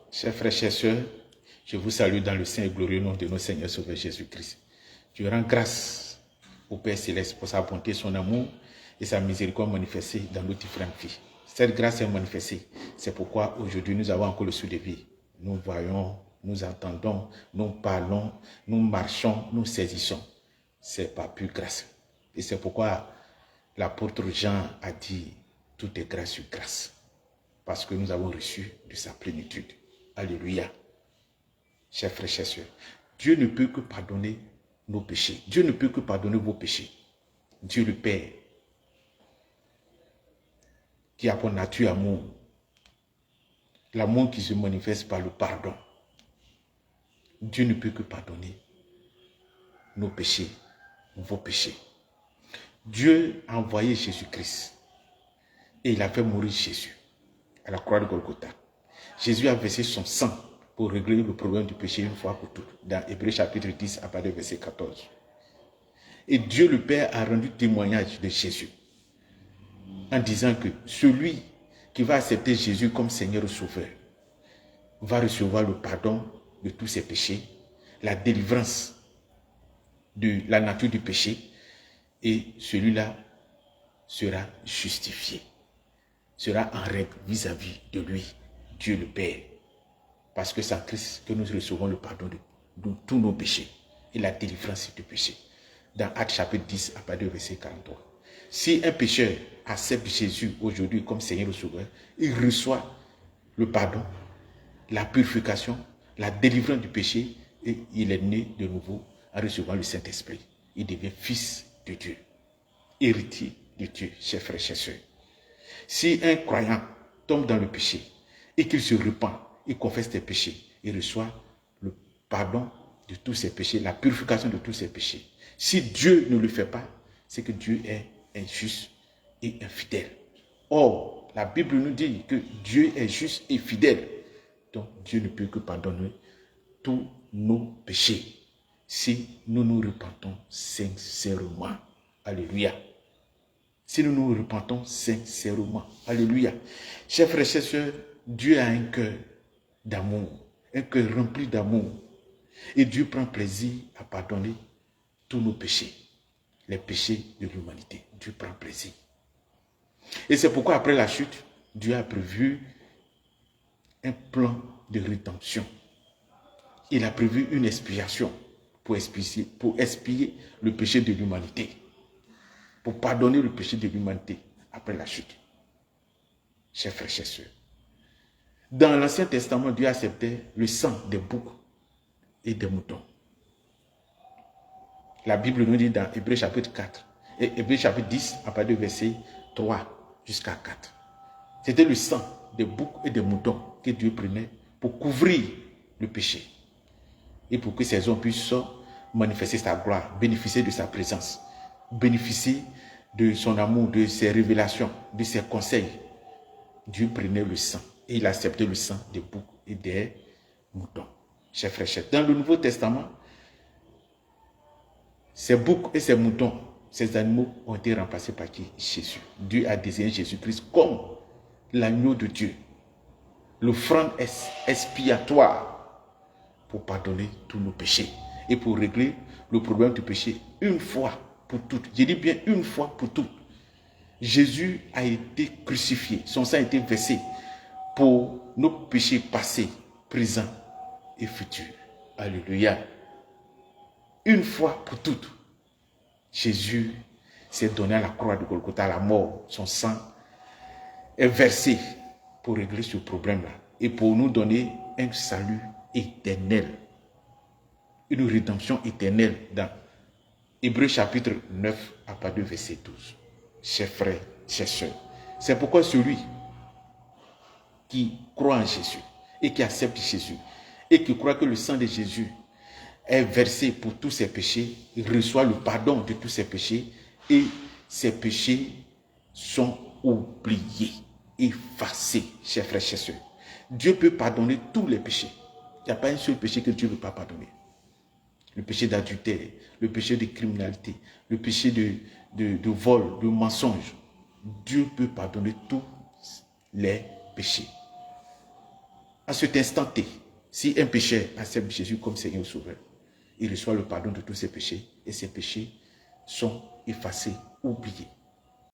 Chers frères, chers sœurs, je vous salue dans le saint et glorieux nom de notre Seigneur Sauveur Jésus-Christ. Je rends grâce au Père Céleste pour sa bonté, son amour et sa miséricorde manifestée dans nos différentes vies. Cette grâce est manifestée. C'est pourquoi aujourd'hui nous avons encore le souffle de vie. Nous voyons, nous entendons, nous parlons, nous marchons, nous saisissons. C'est par pure grâce. Et c'est pourquoi l'apôtre Jean a dit « Tout est grâce sur grâce ». Parce que nous avons reçu de sa plénitude. Alléluia. Chers frères, chers sœurs, Dieu ne peut que pardonner nos péchés. Dieu ne peut que pardonner vos péchés. Dieu le Père, qui a pour nature amour, l'amour qui se manifeste par le pardon. Dieu ne peut que pardonner nos péchés, vos péchés. Dieu a envoyé Jésus-Christ et il a fait mourir Jésus à la croix de Golgotha. Jésus a versé son sang pour régler le problème du péché une fois pour toutes, dans Hébreux chapitre 10 à partir du verset 14. Et Dieu le Père a rendu témoignage de Jésus en disant que celui qui va accepter Jésus comme Seigneur et Sauveur va recevoir le pardon de tous ses péchés, la délivrance de la nature du péché, et celui-là sera justifié, sera en règle vis-à-vis de lui, Dieu le Père. Parce que c'est en Christ que nous recevons le pardon de tous nos péchés et la délivrance du péché. Dans Actes chapitre 10, à partir du verset 43. Si un pécheur accepte Jésus aujourd'hui comme Seigneur et Sauveur, il reçoit le pardon, la purification, la délivrance du péché, et il est né de nouveau en recevant le Saint-Esprit. Il devient fils de Dieu, héritier de Dieu, chers frères, chers sœurs. Si un croyant tombe dans le péché et qu'il se repent, il confesse ses péchés, il reçoit le pardon de tous ses péchés, la purification de tous ses péchés. Si Dieu ne le fait pas, c'est que Dieu est injuste et infidèle. Or, la Bible nous dit que Dieu est juste et fidèle. Donc, Dieu ne peut que pardonner tous nos péchés si nous nous repentons sincèrement. Alléluia. Si nous nous repentons sincèrement. Alléluia. Chers frères et chers sœurs, Dieu a un cœur d'amour, un cœur rempli d'amour. Et Dieu prend plaisir à pardonner tous nos péchés, les péchés de l'humanité. Dieu prend plaisir. Et c'est pourquoi après la chute, Dieu a prévu un plan de rédemption. Il a prévu une expiation pour expier le péché de l'humanité, pour pardonner le péché de l'humanité après la chute. Chers frères, chers sœurs, dans l'Ancien Testament, Dieu acceptait le sang des boucs et des moutons. La Bible nous dit dans Hébreux chapitre 4 et Hébreux chapitre 10, à partir du verset 3 jusqu'à 4. C'était le sang des boucs et des moutons que Dieu prenait pour couvrir le péché et pour que ces hommes puissent manifester sa gloire, bénéficier de sa présence, bénéficier de son amour, de ses révélations, de ses conseils. Dieu prenait le sang et il acceptait le sang des boucs et des moutons. Chers frères, chers, dans le Nouveau Testament, ces boucs et ces moutons, ces animaux ont été remplacés par qui? Jésus. Dieu a désigné Jésus-Christ comme l'agneau de Dieu, l'offrande expiatoire pour pardonner tous nos péchés et pour régler le problème du péché une fois pour toutes. Je dis bien une fois pour toutes. Jésus a été crucifié, son sang a été versé pour nos péchés passés, présents et futurs. Alléluia. Une fois pour toutes, Jésus s'est donné à la croix de Golgotha, à la mort. Son sang est versé pour régler ce problème-là et pour nous donner un salut éternel, une rédemption éternelle dans Hébreux chapitre 9 à partir du verset 12. Chers frères, chers sœurs, c'est pourquoi celui qui croit en Jésus et qui accepte Jésus et qui croit que le sang de Jésus est versé pour tous ses péchés, il reçoit le pardon de tous ses péchés et ses péchés sont oubliés, effacés, chers frères, chers sœurs. Dieu peut pardonner tous les péchés. Il n'y a pas un seul péché que Dieu ne peut pas pardonner. Le péché d'adultère, le péché de criminalité, le péché de vol, de mensonge. Dieu peut pardonner tous les péchés. À cet instant T, si un pécheur accepte Jésus comme Seigneur Sauveur, il reçoit le pardon de tous ses péchés et ses péchés sont effacés, oubliés.